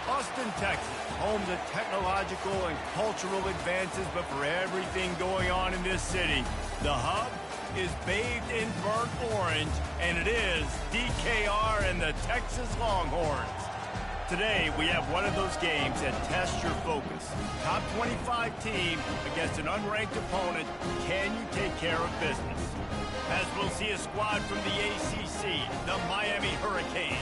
Austin, Texas, home to technological and cultural advances, but for everything going on in this city, the hub is bathed in burnt orange, and it is DKR and the Texas Longhorns. Today, we have one of those games that tests your focus. Top 25 team against an unranked opponent. Can you take care of business? As we'll see a squad from the ACC, the Miami Hurricanes,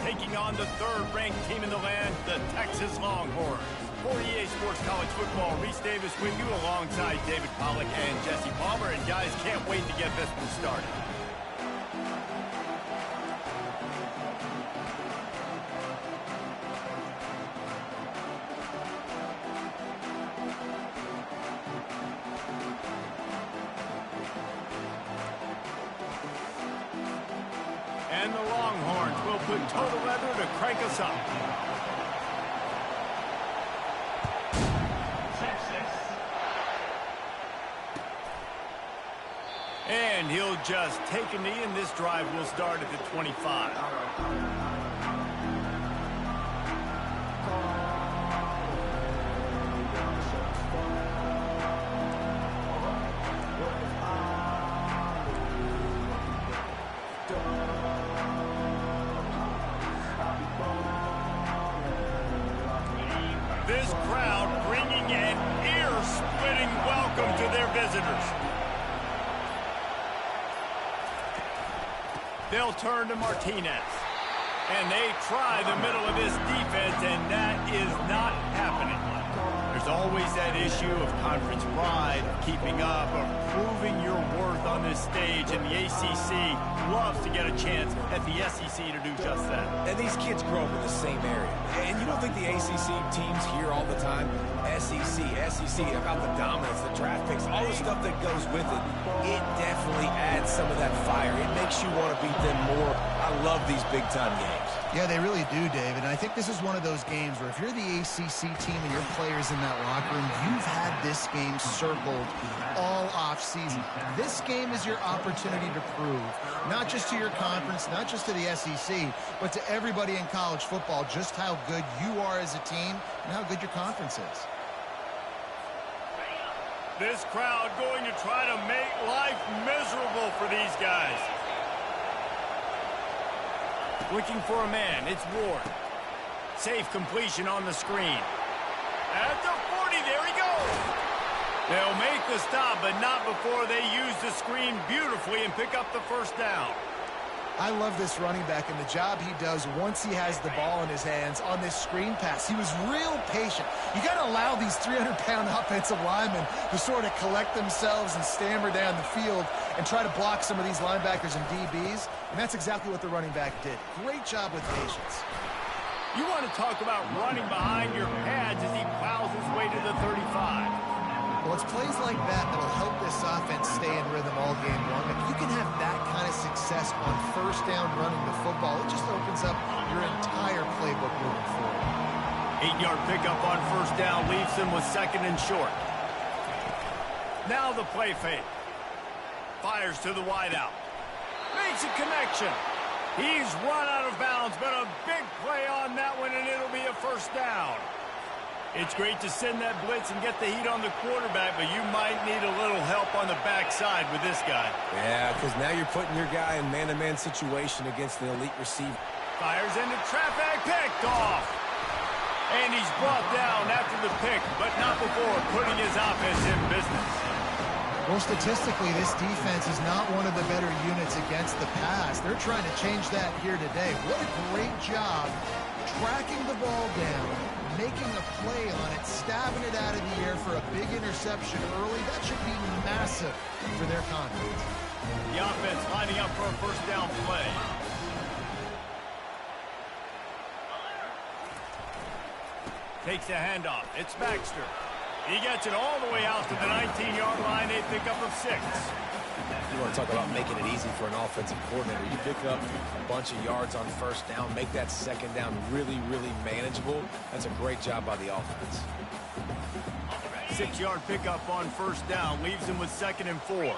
taking on the third-ranked team in the land, the Texas Longhorns. For EA Sports College Football, Reese Davis with you alongside David Pollack and Jesse Palmer. And guys, can't wait to get this one started. And the Longhorns will put total leather to crank us up. And he'll just take a knee, and this drive will start at the 25. This crowd bringing an ear-splitting welcome to their visitors. They'll turn to Martinez. And they try the middle of this defense, and that is not happening. There's always that issue of conference pride, keeping up, of proving your worth on this stage, and the ACC loves to get a chance at the SEC to do just that. And these kids grow up in the same area. And you don't think the ACC teams hear all the time, SEC, about the dominance, the draft picks, all the stuff that goes with it. It definitely adds some of that fire. It makes you want to beat them more. I love these big-time games. Yeah, they really do, David. And I think this is one of those games where if you're the ACC team and your players in that locker room, you've had this game circled all off-season. This game is your opportunity to prove, not just to your conference, not just to the SEC, but to everybody in college football, just how good you are as a team and how good your conference is. This crowd going to try to make life miserable for these guys. Looking for a man, it's Ward. Safe completion on the screen. At the 40, there he goes. They'll make the stop, but not before they use the screen beautifully and pick up the first down. I love this running back and the job he does once he has the ball in his hands on this screen pass. He was real patient. You got to allow these 300-pound offensive linemen to sort of collect themselves and stammer down the field and try to block some of these linebackers and DBs, and that's exactly what the running back did. Great job with patience. You want to talk about running behind your pads as he plows his way to the 35. Well, it's plays like that that'll help this offense stay in rhythm all game long. If you can have that kind of success on first down running the football, it just opens up your entire playbook moving forward. 8-yard pickup on first down leaves him with second and short. Now the play fake. Fires to the wideout. Makes a connection. He's run out of bounds, but a big play on that one, and it'll be a first down. It's great to send that blitz and get the heat on the quarterback, but you might need a little help on the backside with this guy. Yeah, because now you're putting your guy in man-to-man situation against the elite receiver. Fires into traffic, picked off. And he's brought down after the pick, but not before putting his offense in business. Well, statistically, this defense is not one of the better units against the pass. They're trying to change that here today. What a great job tracking the ball down, making a play on it, stabbing it out of the air for a big interception early. That should be massive for their confidence. The offense lining up for a first down play. Takes a handoff. It's Baxter. He gets it all the way out to the 19-yard line, a pickup of 6. You want to talk about making it easy for an offensive coordinator. You pick up a bunch of yards on first down, make that second down really, really manageable. That's a great job by the offense. 6-yard pickup on first down leaves him with second and 4.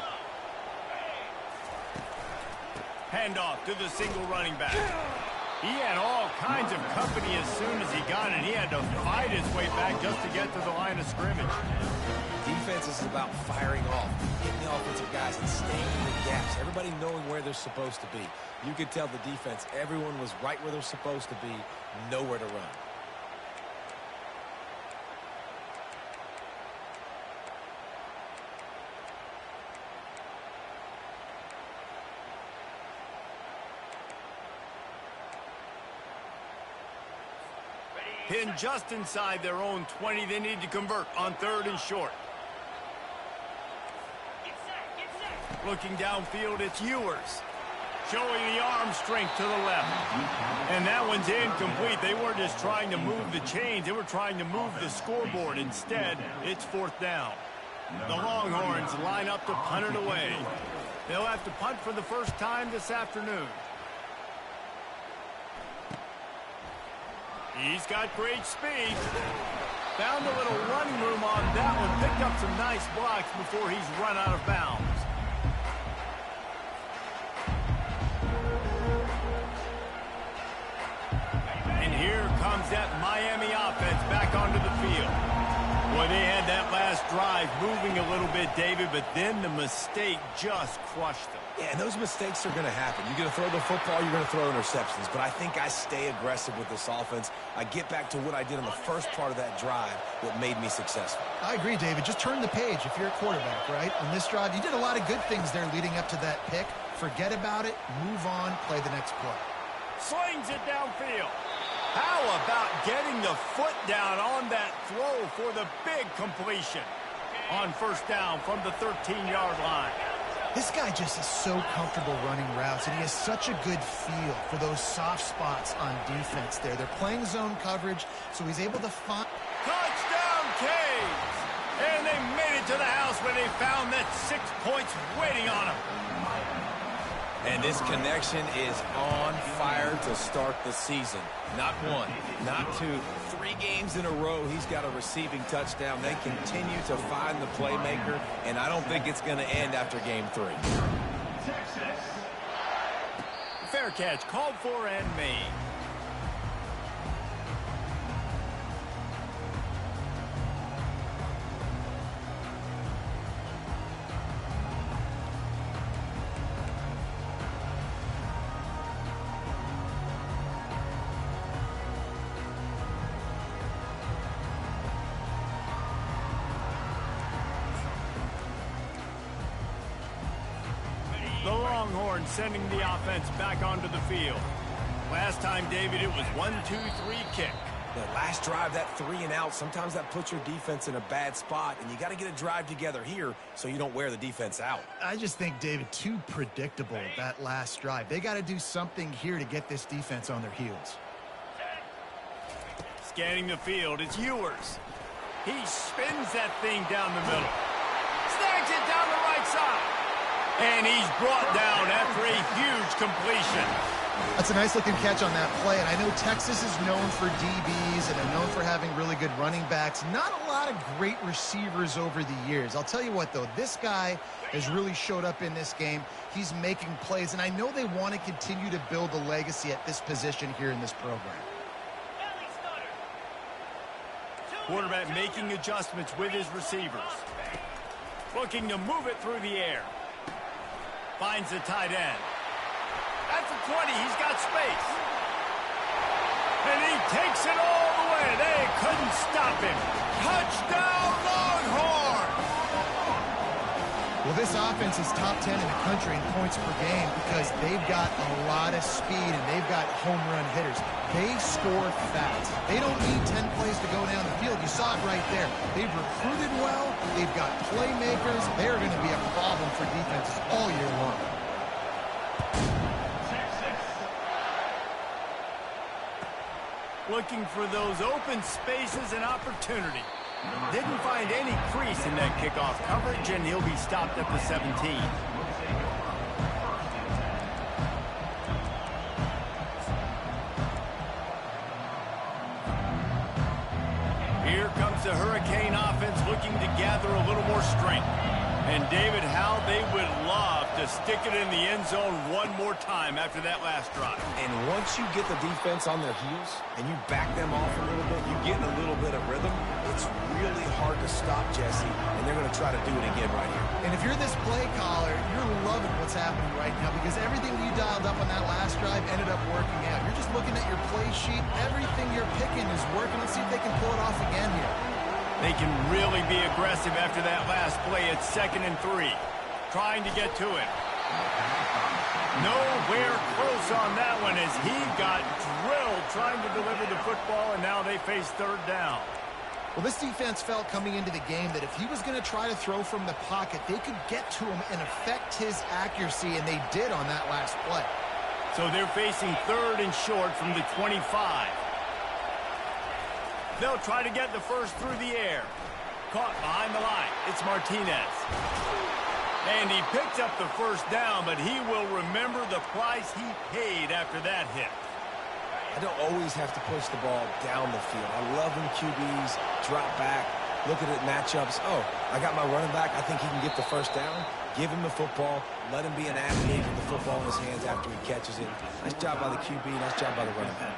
Handoff to the single running back. He had all kinds of company as soon as he got it. He had to fight his way back just to get to the line of scrimmage. Defense is about firing off, hitting the offensive guys, and staying in the gaps. Everybody knowing where they're supposed to be. You could tell the defense, everyone was right where they're supposed to be, nowhere to run. Pinned just inside their own 20. They need to convert on 3rd and short. Looking downfield, it's Ewers. Showing the arm strength to the left. And that one's incomplete. They weren't just trying to move the chains. They were trying to move the scoreboard. Instead, it's 4th down. The Longhorns line up to punt it away. They'll have to punt for the first time this afternoon. He's got great speed. Found a little running room on that one. Picked up some nice blocks before he's run out of bounds. And here comes that Miami offense back onto the field. Boy, they had that last drive moving a little bit, David, but then the mistake just crushed them. Yeah, and those mistakes are going to happen. You're going to throw the football, you're going to throw interceptions. But I think I stay aggressive with this offense. I get back to what I did on the first part of that drive that made me successful. I agree, David. Just turn the page if you're a quarterback, right? On this drive, you did a lot of good things there leading up to that pick. Forget about it, move on, play the next play. Slings it downfield. How about getting the foot down on that throw for the big completion? On 1st down from the 13-yard line. This guy just is so comfortable running routes, and he has such a good feel for those soft spots on defense there. They're playing zone coverage, so he's able to find... Touchdown, Canes! And they made it to the house when they found that 6 points waiting on them. And this connection is on fire to start the season. Not 1, not 2, 3 games in a row. He's got a receiving touchdown. They continue to find the playmaker, and I don't think it's going to end after game 3. Fair catch called for and made. The Longhorns sending the offense back onto the field. Last time, David, it was 1-2-3 kick. That last drive, that 3 and out, sometimes that puts your defense in a bad spot, and you got to get a drive together here so you don't wear the defense out. I just think, David, too predictable, that last drive. They got to do something here to get this defense on their heels. Scanning the field, it's Ewers. He spins that thing down the middle. Snags it down the right side. And he's brought down after a huge completion. That's a nice-looking catch on that play, and I know Texas is known for DBs, and they're known for having really good running backs. Not a lot of great receivers over the years. I'll tell you what, though, this guy has really showed up in this game. He's making plays, and I know they want to continue to build a legacy at this position here in this program. Quarterback making adjustments with his receivers. Looking to move it through the air. Finds the tight end. At the 20, he's got space. And he takes it all the way. They couldn't stop him. Touchdown, Longhorn! Well, this offense is top 10 in the country in points per game because they've got a lot of speed and they've got home run hitters. They score fast. They don't need 10 plays to go down the field. You saw it right there. They've recruited well. They've got playmakers. They're going to be a problem for defenses all year long. Looking for those open spaces and opportunity. Didn't find any crease in that kickoff coverage, and he'll be stopped at the 17. Here comes the Hurricane offense looking to gather a little more strength. And David, how they would love to stick it in the end zone one more time after that last drive. And once you get the defense on their heels and you back them off a little bit, you get a little bit of rhythm, it's really hard to stop, Jesse, and they're going to try to do it again right here. And if you're this play caller, you're loving what's happening right now because everything you dialed up on that last drive ended up working out. You're just looking at your play sheet. Everything you're picking is working. Let's see if they can pull it off again here. They can really be aggressive after that last play. It's 2nd and 3. Trying to get to it. Nowhere close on that one as he got drilled trying to deliver the football, and now they face 3rd down. Well, this defense felt coming into the game that if he was going to try to throw from the pocket, they could get to him and affect his accuracy, and they did on that last play. So they're facing 3rd and short from the 25. They'll try to get the first through the air. Caught behind the line. It's Martinez. And he picked up the first down, but he will remember the price he paid after that hit. I don't always have to push the ball down the field. I love when QBs drop back, look at it matchups. Oh, I got my running back. I think he can get the first down. Give him the football. Let him be an athlete with the football in his hands after he catches it. Nice job by the QB. Nice job by the running back.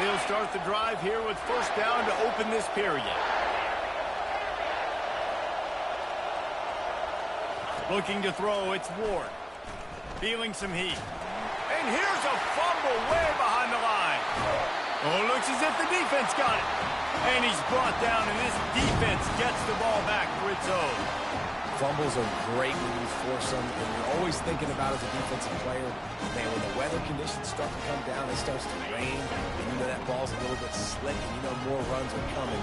They'll start the drive here with first down to open this period. Looking to throw, it's Ward. Feeling some heat. And here's a fumble way behind the line. Oh, looks as if the defense got it. And he's brought down, and this defense gets the ball back for its own. Fumbles are great when you force them, and you're always thinking about as a defensive player, man, when the weather conditions start to come down, it starts to rain, and you know that ball's a little bit slick, and you know more runs are coming.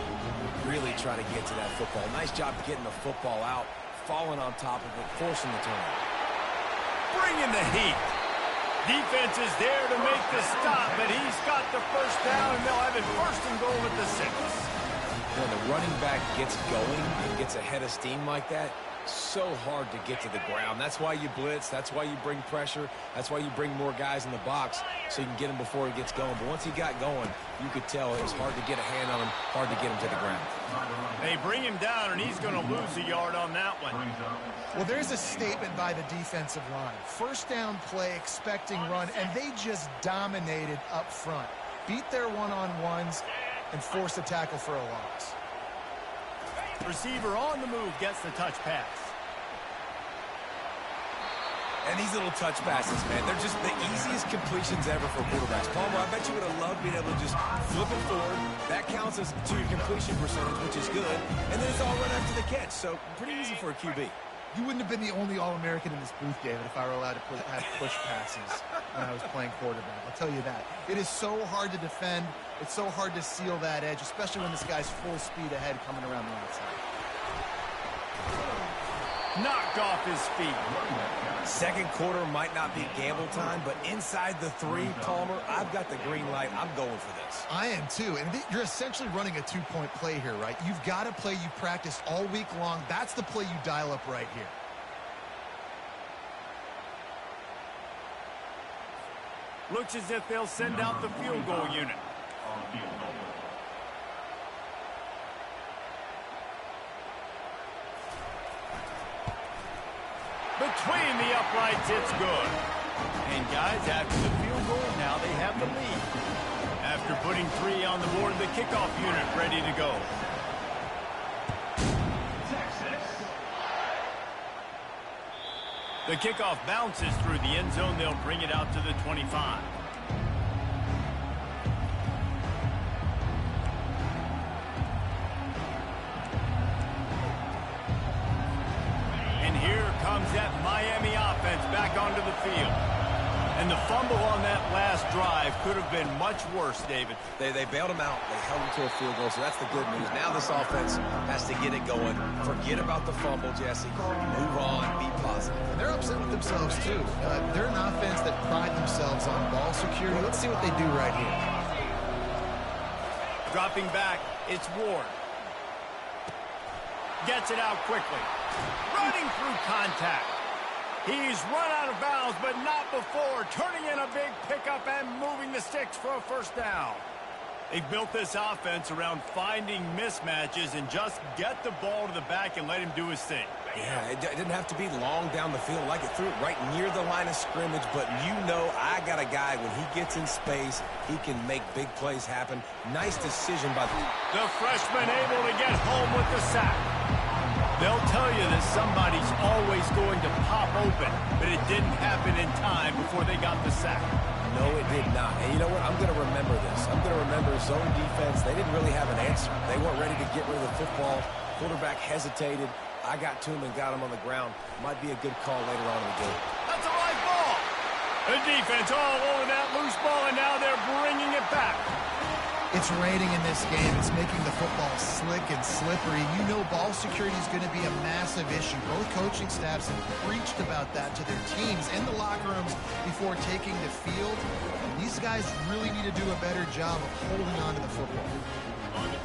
Really try to get to that football. Nice job getting the football out, falling on top of it, forcing the turnover. Bringing the heat. Defense is there to make the stop, but he's got the first down, and they'll have it 1st and goal at the 6. When the running back gets going and gets ahead of steam like that, so hard to get to the ground. That's why you blitz. That's why you bring pressure. That's why you bring more guys in the box so you can get him before he gets going. But once he got going, you could tell it was hard to get a hand on him, hard to get him to the ground. They bring him down, and he's going to lose a yard on that one. Well, there's a statement by the defensive line. First down play, expecting run, and they just dominated up front. Beat their one-on-ones and forced a tackle for a loss. Receiver on the move gets the touch pass. And these little touch passes, man, they're just the easiest completions ever for quarterbacks. Palmer, I bet you would have loved being able to just flip it forward. That counts as to your completion percentage, which is good. And then it's all right after the catch. So pretty easy for a QB. You wouldn't have been the only All-American in this booth, David, if I were allowed to have push passes when I was playing quarterback. I'll tell you that. It is so hard to defend. It's so hard to seal that edge, especially when this guy's full speed ahead coming around the outside. Knocked off his feet. Second quarter might not be gamble time, but inside the 3, Palmer, I've got the green light. I'm going for this. I am too, and you're essentially running a 2-point play here, right? You've got a play you practiced all week long. That's the play you dial up right here. Looks as if they'll send out the field goal unit. Between the uprights, it's good. And guys, after the field goal, now they have the lead. After putting 3 on the board, the kickoff unit ready to go. The kickoff bounces through the end zone. They'll bring it out to the 25. And here comes that Miami offense back onto the field. And the fumble on that last drive could have been much worse, David. They bailed him out. They held him to a field goal, so that's the good news. Now this offense has to get it going. Forget about the fumble, Jesse. Move on. Be positive. And they're upset with themselves, too. They're an offense that pride themselves on ball security. Let's see what they do right here. Dropping back, it's Ward. Gets it out quickly. Running through contact. He's run out of bounds, but not before. Turning in a big pickup and moving the sticks for a first down. They've built this offense around finding mismatches and just get the ball to the back and let him do his thing. Yeah, it didn't have to be long down the field. Like it threw it right near the line of scrimmage, but you know I got a guy, when he gets in space, he can make big plays happen. Nice decision by the freshman able to get home with the sack. They'll tell you that somebody's always going to pop open, but it didn't happen in time before they got the sack. No, it did not. And you know what? I'm going to remember this. I'm going to remember zone defense. They didn't really have an answer. They weren't ready to get rid of the football. Quarterback hesitated. I got to him and got him on the ground. Might be a good call later on in the game. That's a live ball. The defense all over that loose ball, and now they're bringing it back. It's raining in this game. It's making the football slick and slippery. You know ball security is going to be a massive issue. Both coaching staffs have preached about that to their teams in the locker rooms before taking the field. And these guys really need to do a better job of holding on to the football.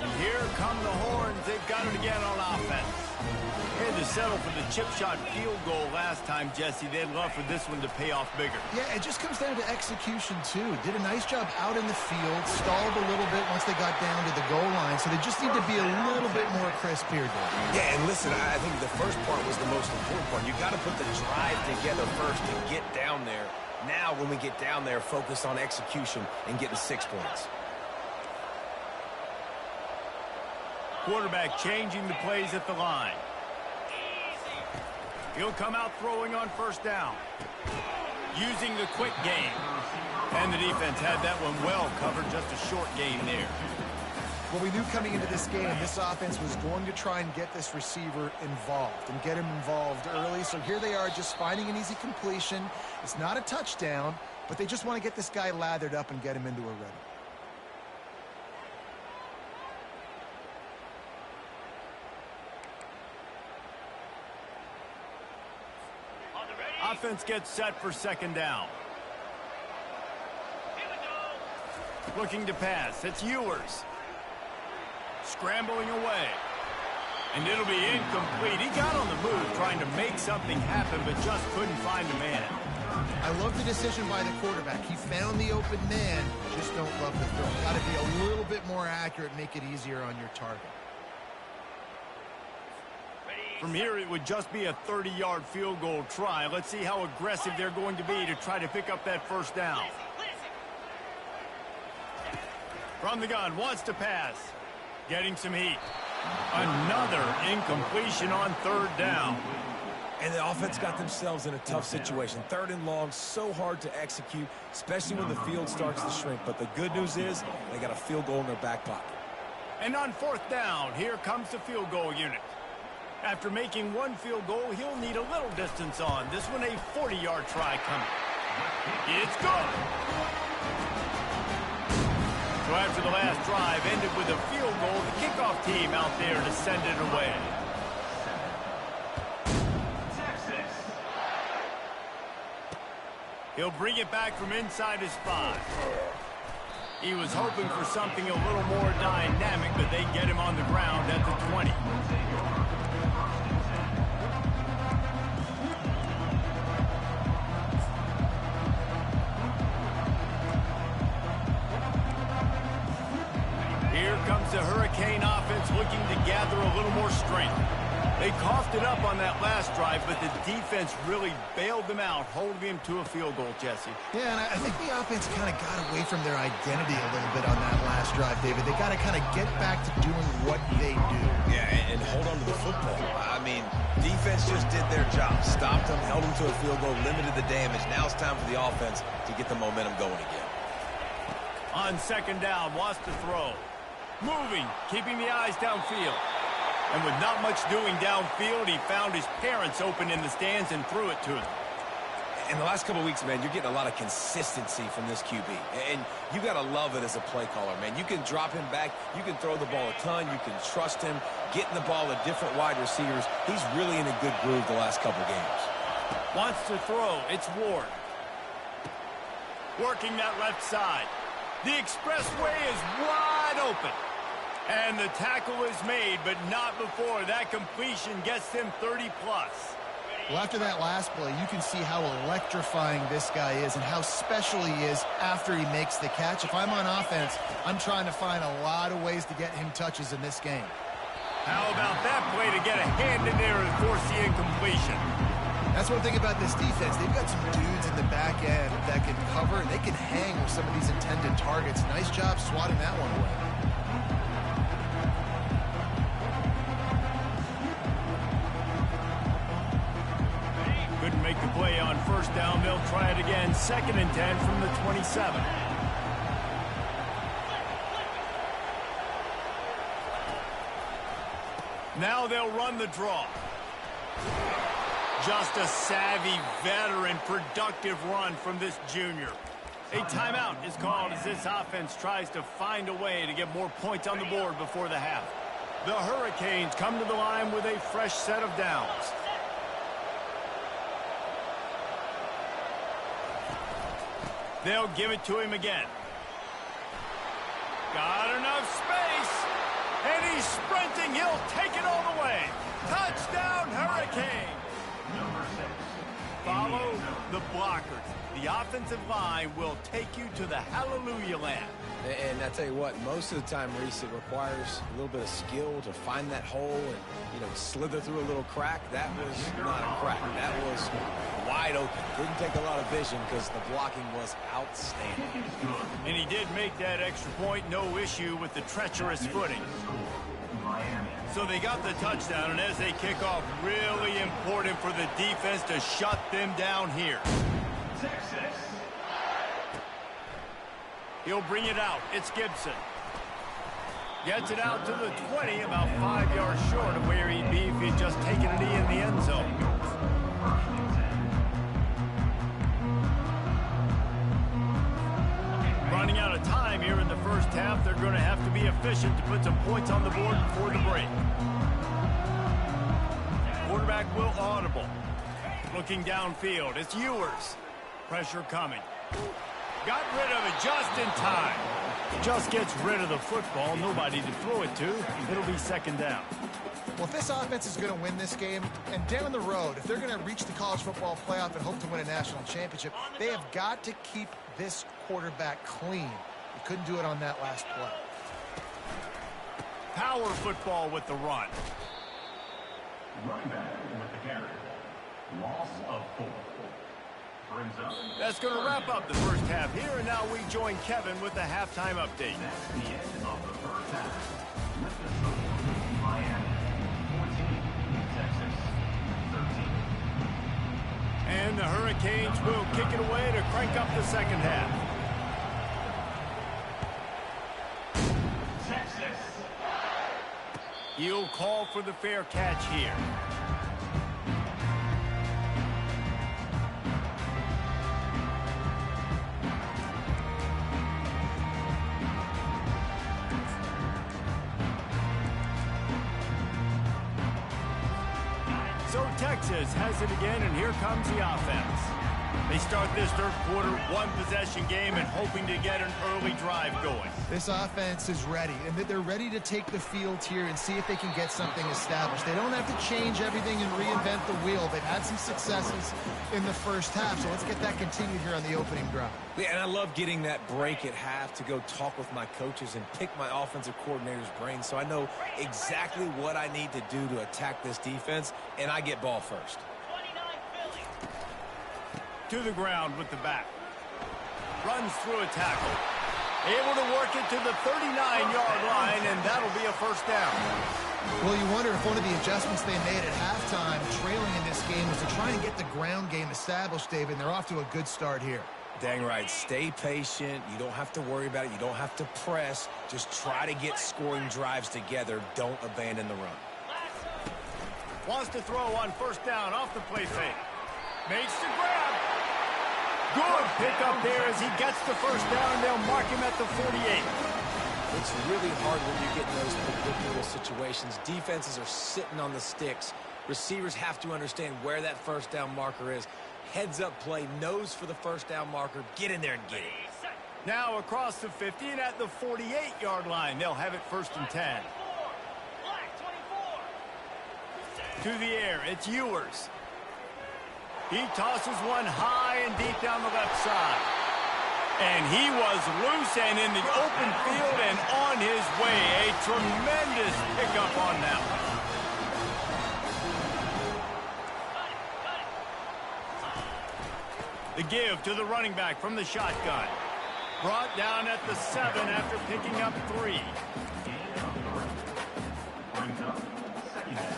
And here come the horns. They've got it again on offense. They had to settle for the chip shot field goal last time, Jesse. They'd love for this one to pay off bigger. Yeah, it just comes down to execution, too. Did a nice job out in the field, stalled a little bit once they got down to the goal line, so they just need to be a little bit more crisp here, Dave. Yeah, and listen, I think the first part was the most important part. You got to put the drive together first to get down there. Now, when we get down there, focus on execution and getting 6 points. Quarterback changing the plays at the line. He'll come out throwing on first down. Using the quick game. And the defense had that one well covered, just a short game there. Well, we knew coming into this game, this offense was going to try and get this receiver involved and get him involved early. So here they are just finding an easy completion. It's not a touchdown, but they just want to get this guy lathered up and get him into a rhythm. Offense gets set for second down. Looking to pass. It's Ewers. Scrambling away. And it'll be incomplete. He got on the move trying to make something happen, but just couldn't find a man. I love the decision by the quarterback. He found the open man. Just don't love the throw. Got to be a little bit more accurate, make it easier on your target. From here, it would just be a 30-yard field goal try. Let's see how aggressive they're going to be to try to pick up that first down. From the gun, wants to pass. Getting some heat. Another incompletion on third down. And the offense got themselves in a tough situation. Third and long, so hard to execute, especially when the field starts to shrink. But the good news is they got a field goal in their back pocket. And on fourth down, here comes the field goal unit. After making one field goal, he'll need a little distance on. This one a 40-yard try coming. It's good. So after the last drive ended with a field goal, the kickoff team out there to send it away. He'll bring it back from inside his 5. He was hoping for something a little more dynamic, but they get him on the ground at the 20. Here comes the Hurricane offense looking to gather a little more strength. They coughed it up on that last drive, but the defense really bailed them out, holding him to a field goal, Jesse. Yeah, and I think the offense kind of got away from their identity a little bit on that last drive, David. They got to kind of get back to doing what they do. Yeah, and hold on to the football. I mean, defense just did their job. Stopped them, held them to a field goal, limited the damage. Now it's time for the offense to get the momentum going again. On second down, wants to throw. Moving, keeping the eyes downfield. And with not much doing downfield, he found his parents open in the stands and threw it to him. In the last couple of weeks, man, you're getting a lot of consistency from this QB. And you got to love it as a play caller, man. You can drop him back. You can throw the ball a ton. You can trust him. Getting the ball to different wide receivers. He's really in a good groove the last couple of games. Wants to throw. It's Ward. Working that left side. The expressway is wide open. And the tackle is made, but not before that completion gets them 30+. Well, after that last play, you can see how electrifying this guy is and how special he is after he makes the catch. If I'm on offense, I'm trying to find a lot of ways to get him touches in this game. How about that play to get a hand in there and force the incompletion? That's one thing about this defense. They've got some dudes in the back end that can cover, and they can hang with some of these intended targets. Nice job swatting that one away. Couldn't make the play on first down. They'll try it again. 2nd and 10 from the 27. Now they'll run the draw. Just a savvy, veteran, productive run from this junior. A timeout is called as this offense tries to find a way to get more points on the board before the half. The Hurricanes come to the line with a fresh set of downs. They'll give it to him again. Got enough space. And he's sprinting. He'll take it all the way. Touchdown, Hurricane. Follow the blockers. The offensive line will take you to the hallelujah land. And I tell you what, most of the time, Reese, it requires a little bit of skill to find that hole and, slither through a little crack. That was not a crack. That was wide open. Didn't take a lot of vision because the blocking was outstanding. And he did make that extra point. No issue with the treacherous footing. So they got the touchdown, and as they kick off, really important for the defense to shut them down here. He'll bring it out. It's Gibson. Gets it out to the 20, about 5 yards short of where he'd be if he'd just taken a knee in the end zone. Running out of time here in the first half. They're going to have to be efficient to put some points on the board before the break. Quarterback will audible. Looking downfield. It's Ewers. Pressure coming. Got rid of it just in time. Just gets rid of the football. Nobody to throw it to. It'll be 2nd down. Well, if this offense is going to win this game, and down the road, if they're going to reach the college football playoff and hope to win a national championship, they have got to keep this quarterback clean. They couldn't do it on that last play. Power football with the run. Running back with the carry. Loss of 4. That's going to wrap up the first half here, and now we join Kevin with the halftime update. That's the end of the first half. Miami 14, Texas 13. And the Hurricanes will kick it away to crank up the second half. Texas. He'll call for the fair catch here. So Texas has it again, and here comes the offense. They start this third quarter, one-possession game, and hoping to get an early drive going. This offense is ready, and they're ready to take the field here and see if they can get something established. They don't have to change everything and reinvent the wheel. They've had some successes in the first half, so let's get that continued here on the opening drive. Yeah, and I love getting that break at half to go talk with my coaches and pick my offensive coordinator's brain so I know exactly what I need to do to attack this defense, and I get ball first. To the ground with the back. Runs through a tackle. Able to work it to the 39-yard line, and that'll be a first down. Well, you wonder if one of the adjustments they made at halftime, trailing in this game, was to try and get the ground game established, David, and they're off to a good start here. Dang right. Stay patient. You don't have to worry about it. You don't have to press. Just try to get scoring drives together. Don't abandon the run. Wants to throw on first down off the play fake. Makes the grab. Good pickup there as he gets the first down. They'll mark him at the 48. It's really hard when you get in those predictable situations. Defenses are sitting on the sticks. Receivers have to understand where that first down marker is. Heads up play, nose for the first down marker. Get in there and get it. Now across the 50 and at the 48-yard line. They'll have it 1st and 10. To the air, it's Ewers. He tosses one high and deep down the left side. And he was loose and in the open field and on his way. A tremendous pickup on that one. The give to the running back from the shotgun. Brought down at the 7 after picking up 3. Brings up second down.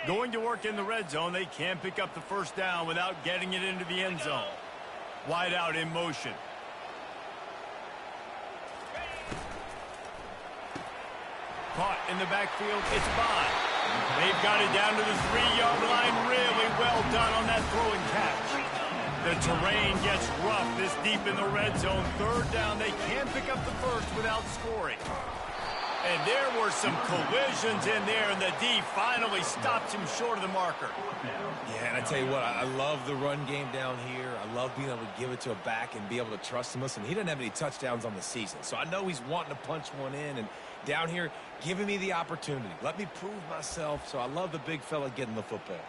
Going to work in the red zone, they can't pick up the first down without getting it into the end zone. Wide out in motion. Caught in the backfield, it's Bond. They've got it down to the 3-yard line. Really well done on that throw and catch. The terrain gets rough this deep in the red zone. Third down, they can't pick up the first without scoring. And there were some collisions in there, and the D finally stopped him short of the marker. Yeah, and I tell you what, I love the run game down here. I love being able to give it to a back and be able to trust him. Listen, he doesn't have any touchdowns on the season, so I know he's wanting to punch one in. And down here, giving me the opportunity. Let me prove myself, so I love the big fella getting the football.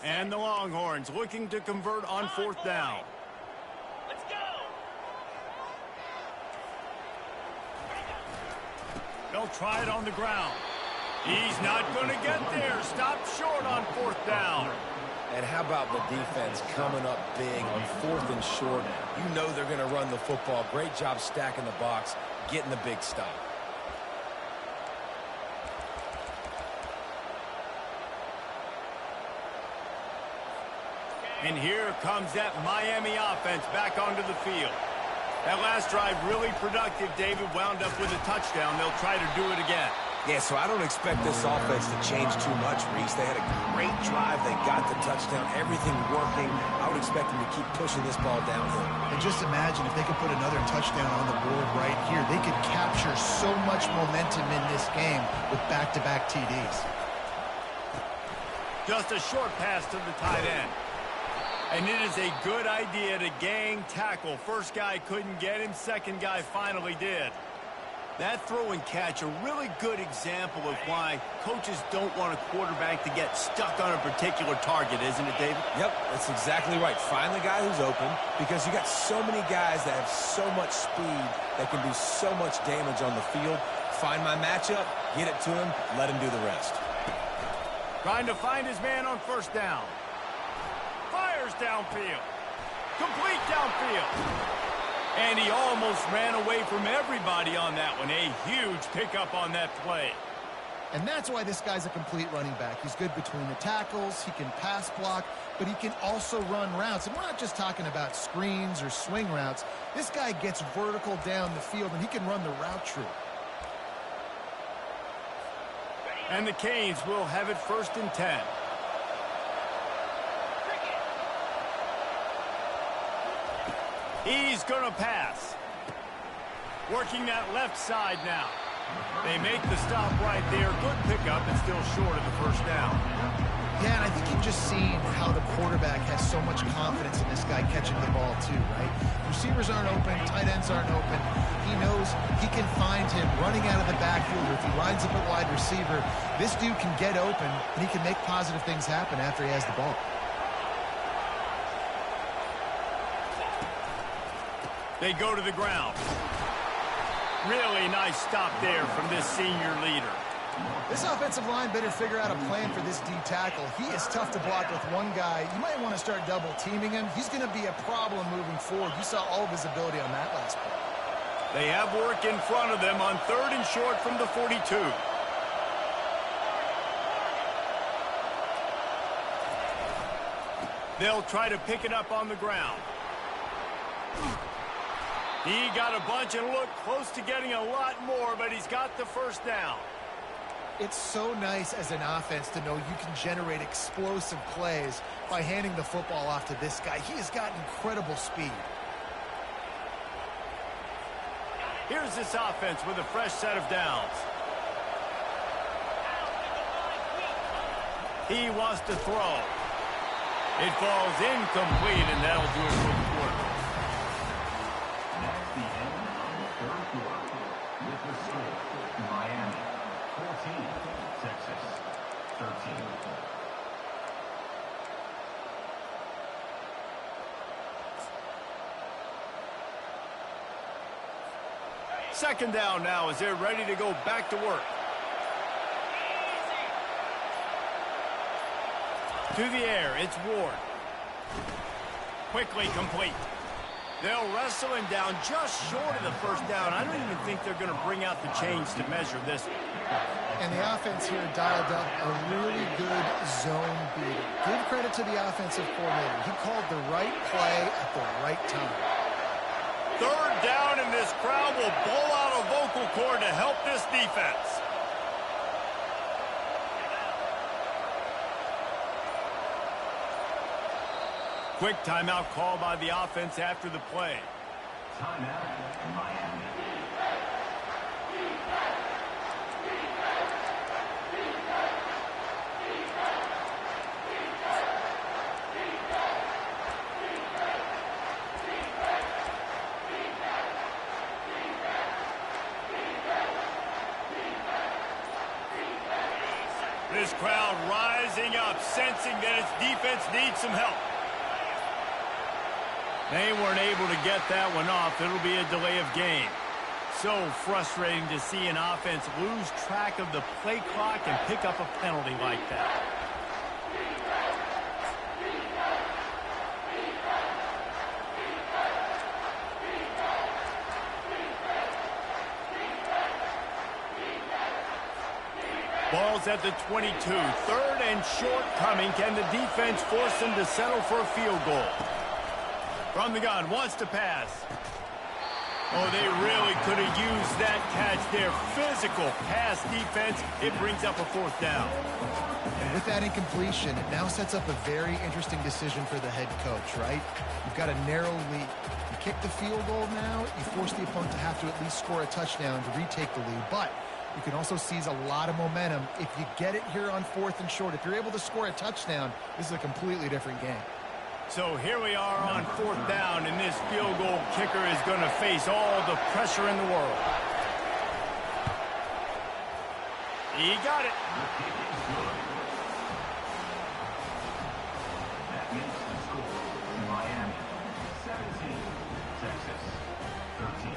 And the Longhorns looking to convert on fourth down. Let's go. They'll try it on the ground. He's not going to get there. Stopped short on fourth down. And how about the defense coming up big on 4th and short? You know they're going to run the football. Great job stacking the box, getting the big stop. And here comes that Miami offense back onto the field. That last drive really productive. David wound up with a touchdown. They'll try to do it again. Yeah, so I don't expect this offense to change too much, Reese. They had a great drive. They got the touchdown. Everything working. I would expect them to keep pushing this ball downhill. And just imagine if they could put another touchdown on the board right here. They could capture so much momentum in this game with back-to-back TDs. Just a short pass to the tight end. And it is a good idea to gang tackle. First guy couldn't get him. Second guy finally did. That throw and catch, a really good example of why coaches don't want a quarterback to get stuck on a particular target, isn't it, David? Yep, that's exactly right. Find the guy who's open, because you got so many guys that have so much speed that can do so much damage on the field. Find my matchup, get it to him, let him do the rest. Trying to find his man on first down. Fires downfield. Complete downfield. And he almost ran away from everybody on that one. A huge pickup on that play. And that's why this guy's a complete running back. He's good between the tackles, he can pass block, but he can also run routes. And we're not just talking about screens or swing routes. This guy gets vertical down the field, and he can run the route tree. And the Canes will have it 1st and 10. He's going to pass. Working that left side now. They make the stop right there. Good pickup and still short of the first down. Yeah, and I think you've just seen how the quarterback has so much confidence in this guy catching the ball too, right? Receivers aren't open, tight ends aren't open. He knows he can find him running out of the backfield, or if he lines up at wide receiver, this dude can get open, and he can make positive things happen after he has the ball. They go to the ground. Really nice stop there from this senior leader. This offensive line better figure out a plan for this D tackle. He is tough to block with one guy. You might want to start double teaming him. He's going to be a problem moving forward. You saw all of his ability on that last play. They have work in front of them on 3rd and short from the 42. They'll try to pick it up on the ground. He got a bunch and looked close to getting a lot more, but he's got the first down. It's so nice as an offense to know you can generate explosive plays by handing the football off to this guy. He has got incredible speed. Here's this offense with a fresh set of downs. He wants to throw. It falls incomplete, and that'll do it for the quarter. That's the end of the third quarter. With the score, Miami 14, Texas 13. Second down now as they're ready to go back to work. To the air, it's Ward. Quickly complete. They'll wrestle him down just short of the first down. I don't even think they're going to bring out the chains to measure this one. And the offense here dialed up a really good zone beater. Give credit to the offensive coordinator. He called the right play at the right time. Third down, and this crowd will blow out a vocal cord to help this defense. Quick timeout call by the offense after the play. Timeout, Miami. This crowd rising up, sensing that its defense needs some help. They weren't able to get that one off. It'll be a delay of game. So frustrating to see an offense lose track of the play clock and pick up a penalty like that. Ball's at the 22. Third and short coming. Can the defense force them to settle for a field goal? From the gun, wants to pass. Oh, they really could have used that catch there. Physical pass defense. It brings up a fourth down. And with that incompletion, it now sets up a very interesting decision for the head coach, right? You've got a narrow lead. You kick the field goal now, you force the opponent to have to at least score a touchdown to retake the lead. But you can also seize a lot of momentum if you get it here on fourth and short. If you're able to score a touchdown, this is a completely different game. So here we are on fourth down, and this field goal kicker is going to face all the pressure in the world. He got it. That makes the score Miami 17, Texas 13.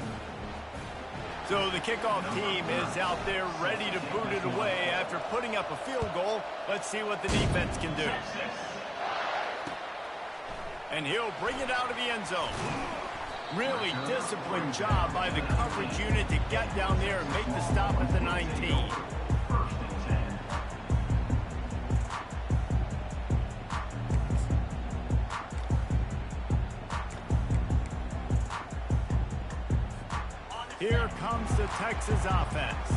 So the kickoff team is out there ready to boot it away after putting up a field goal. Let's see what the defense can do. And he'll bring it out of the end zone. Really disciplined job by the coverage unit to get down there and make the stop at the 19. First and 10. Here comes the Texas offense.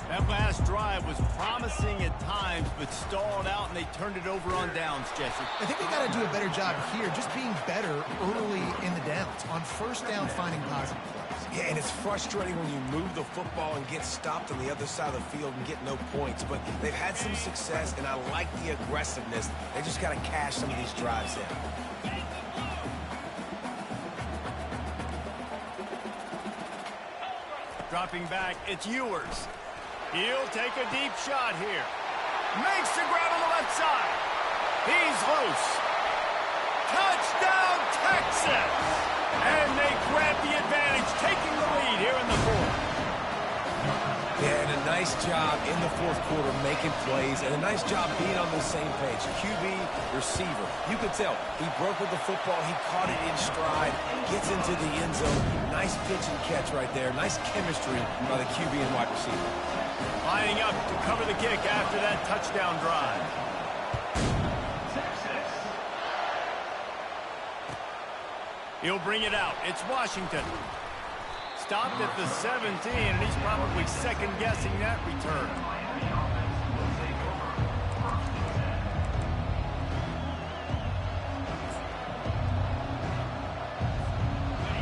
That last drive was promising at times, but stalled out, and they turned it over on downs, Jesse. I think they got to do a better job here, just being better early in the downs. On first down, finding positive plays. Yeah, and it's frustrating when you move the football and get stopped on the other side of the field and get no points. But they've had some success, and I like the aggressiveness. They just got to cash some of these drives in. Dropping back, it's Ewers. He'll take a deep shot here. Makes the grab on the left side. He's loose. Touchdown, Texas! And they grab the advantage, taking the lead here in the fourth. Yeah, and a nice job in the fourth quarter making plays, and a nice job being on the same page. QB, receiver. You could tell he broke with the football. He caught it in stride, gets into the end zone. Nice pitch and catch right there. Nice chemistry by the QB and wide receiver. Lining up to cover the kick after that touchdown drive. Texas. He'll bring it out. It's Washington. Stopped at the 17, and he's probably second-guessing that return. Miami offense will take over. First and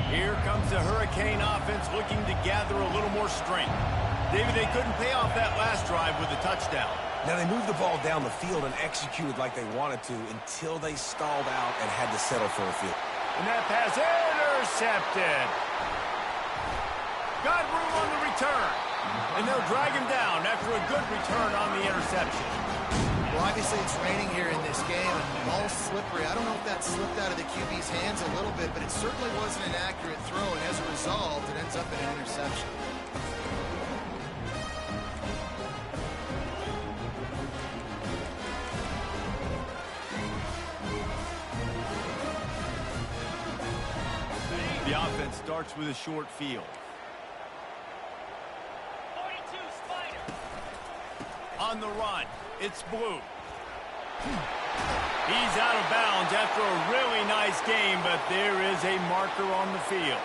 10. Here comes the Hurricane offense looking to gather a little more strength. David, they couldn't pay off that last drive with a touchdown. Now, they moved the ball down the field and executed like they wanted to until they stalled out and had to settle for a field. And that pass intercepted. Got room on the return. And they'll drag him down after a good return on the interception. Well, obviously it's raining here in this game, and the ball's slippery. I don't know if that slipped out of the QB's hands a little bit, but it certainly wasn't an accurate throw, and as a result, it ends up in an interception. The offense starts with a short field. 42 Spider. On the run, it's Blue. He's out of bounds after a really nice game, but there is a marker on the field.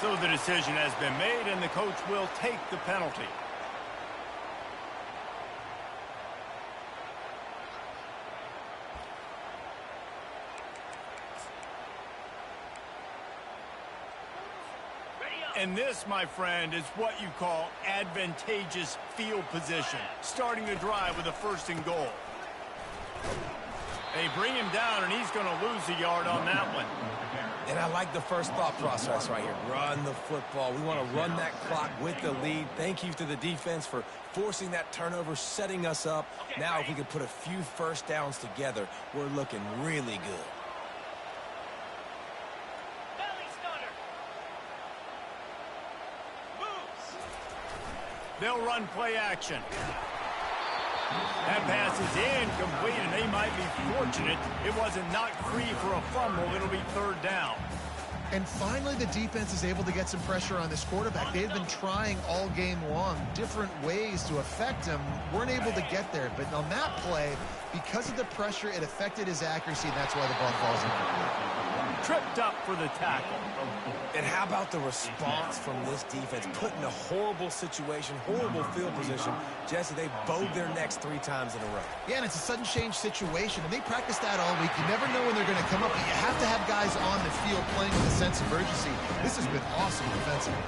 So the decision has been made, and the coach will take the penalty. And this, my friend, is what you call advantageous field position. Starting the drive with a 1st and goal. They bring him down, and he's going to lose a yard on that one. And I like the first thought process right here. Run the football. We want to run that clock with the lead. Thank you to the defense for forcing that turnover, setting us up. Now, if we can put a few first downs together, we're looking really good. Belly stunner. Moves. They'll run play action. That pass is incomplete, and they might be fortunate it wasn't knocked free for a fumble. It'll be 3rd down. And finally, the defense is able to get some pressure on this quarterback. They've been trying all game long different ways to affect him. Weren't able to get there. But on that play, because of the pressure, it affected his accuracy, and that's why the ball falls incomplete. Tripped up for the tackle. And how about the response from this defense? Put in a horrible situation, horrible field position. Jesse, they bowed their necks 3 times in a row. Yeah, and it's a sudden change situation, and they practice that all week. You never know when they're going to come up, but you have to have guys on the field playing with a sense of urgency. This has been awesome defensively.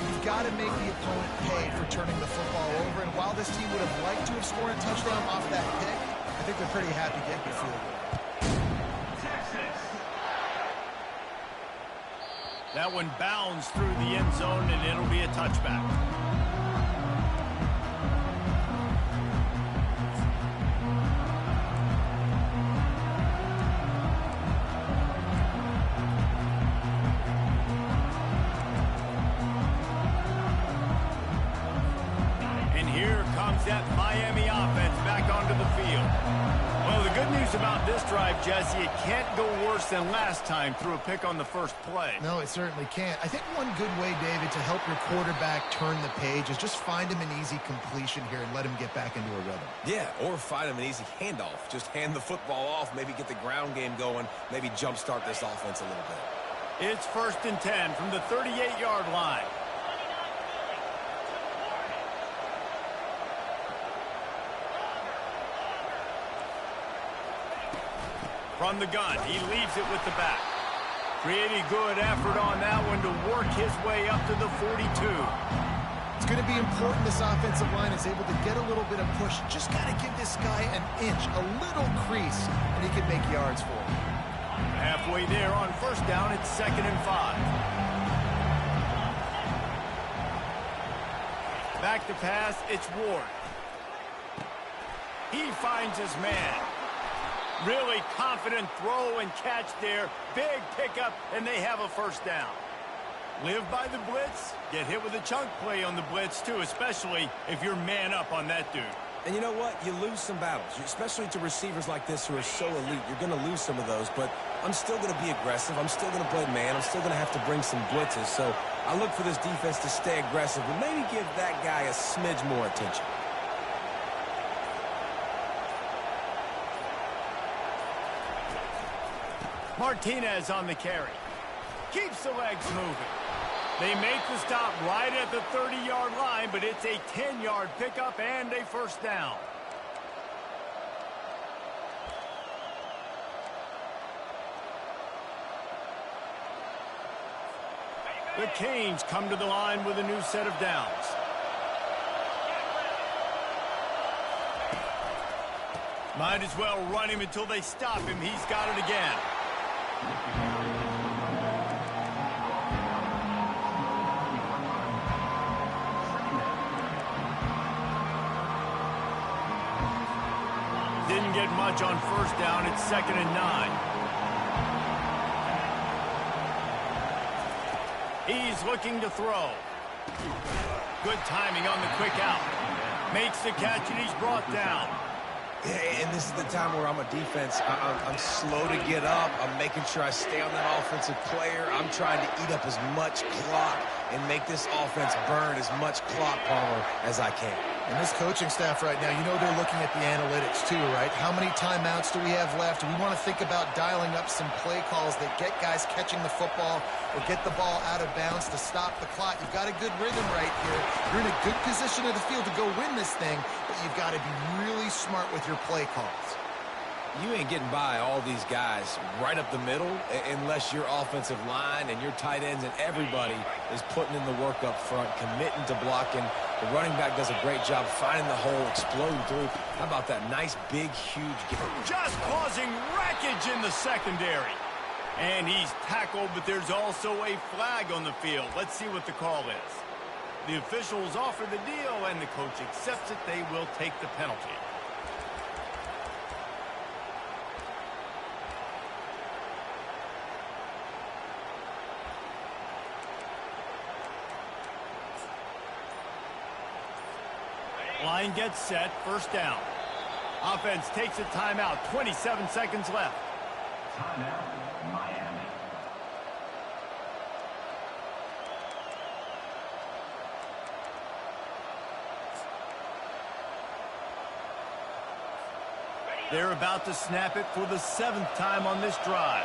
You've got to make the opponent pay for turning the football over, and while this team would have liked to have scored a touchdown off that pick, I think they're pretty happy getting the field goal. That one bounds through the end zone, and it'll be a touchback. And here comes that Miami offense back onto the field. Well, the good news about this drive, Jesse, it can't go worse than last time through a pick on the first play. No, it certainly can't. I think one good way, David, to help your quarterback turn the page is just find him an easy completion here and let him get back into a rhythm. Yeah, or find him an easy handoff. Just hand the football off, maybe get the ground game going, maybe jumpstart this offense a little bit. It's 1st and 10 from the 38-yard line. From the gun, he leaves it with the back. Pretty good effort on that one to work his way up to the 42. It's going to be important this offensive line is able to get a little bit of push. Just got to give this guy an inch, a little crease, and he can make yards for him. Halfway there on 1st down, it's 2nd and 5. Back to pass, it's Ward. He finds his man. Really confident throw and catch there. Big pickup, and they have a 1st down. Live by the blitz. Get hit with a chunk play on the blitz, too, especially if you're man up on that dude. And you know what? You lose some battles, especially to receivers like this who are so elite. You're going to lose some of those, but I'm still going to be aggressive. I'm still going to play man. I'm still going to have to bring some blitzes. So I look for this defense to stay aggressive and maybe give that guy a smidge more attention. Martinez on the carry. Keeps the legs moving. They make the stop right at the 30-yard line, but it's a 10-yard pickup and a 1st down. The Canes come to the line with a new set of downs. Might as well run him until they stop him. He's got it again. Didn't get much on first down. It's 2nd and 9. He's looking to throw. Good timing on the quick out. Makes the catch, and he's brought down. And this is the time where I'm a defense. I'm slow to get up. I'm making sure I stay on that offensive player. I'm trying to eat up as much clock and make this offense burn as much clock power as I can. And this coaching staff right now, you know they're looking at the analytics too, right? How many timeouts do we have left? We want to think about dialing up some play calls that get guys catching the football or get the ball out of bounds to stop the clock. You've got a good rhythm right here. You're in a good position of the field to go win this thing, but you've got to be really smart with your play calls. You ain't getting by all these guys right up the middle unless your offensive line and your tight ends and everybody is putting in the work up front, committing to blocking. The running back does a great job finding the hole, exploding through. How about that nice, big, huge game? Just causing wreckage in the secondary. And he's tackled, but there's also a flag on the field. Let's see what the call is. The officials offer the deal, and the coach accepts it. They will take the penalty. Line gets set, 1st down. Offense takes a timeout, 27 seconds left. Timeout, Miami. They're about to snap it for the 7th time on this drive.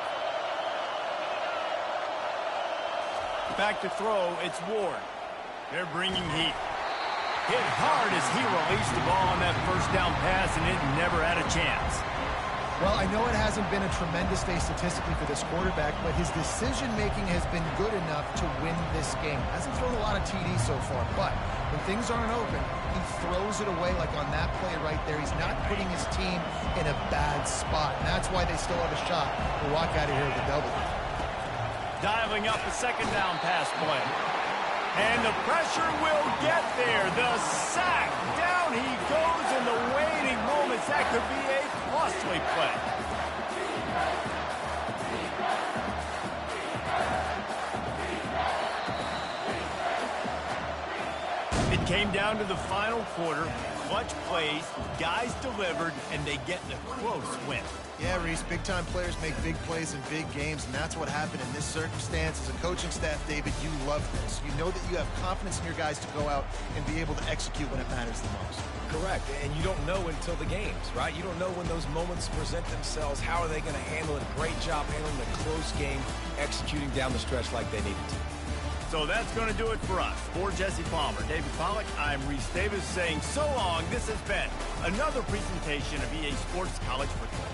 Back to throw, it's Ward. They're bringing heat. Hit hard as he released the ball on that 1st down pass, and it never had a chance. Well, I know it hasn't been a tremendous day statistically for this quarterback, but his decision-making has been good enough to win this game. Hasn't thrown a lot of TDs so far, but when things aren't open, he throws it away like on that play right there. He's not putting his team in a bad spot, and that's why they still have a shot to walk out of here with a W. Dialing up a 2nd down pass play. And the pressure will get there. The sack. Down he goes in the waiting moments. That could be a costly play. It came down to the final quarter. Clutch plays, guys delivered, and they get the close win. Yeah, Reese, big-time players make big plays in big games, and that's what happened in this circumstance. As a coaching staff, David, you love this. You know that you have confidence in your guys to go out and be able to execute when it matters the most. Correct, and you don't know until the games, right? You don't know when those moments present themselves. How are they going to handle it? Great job handling the close game, executing down the stretch like they needed to. So that's going to do it for us. For Jesse Palmer, David Pollack, I'm Reese Davis saying so long. This has been another presentation of EA Sports College Football.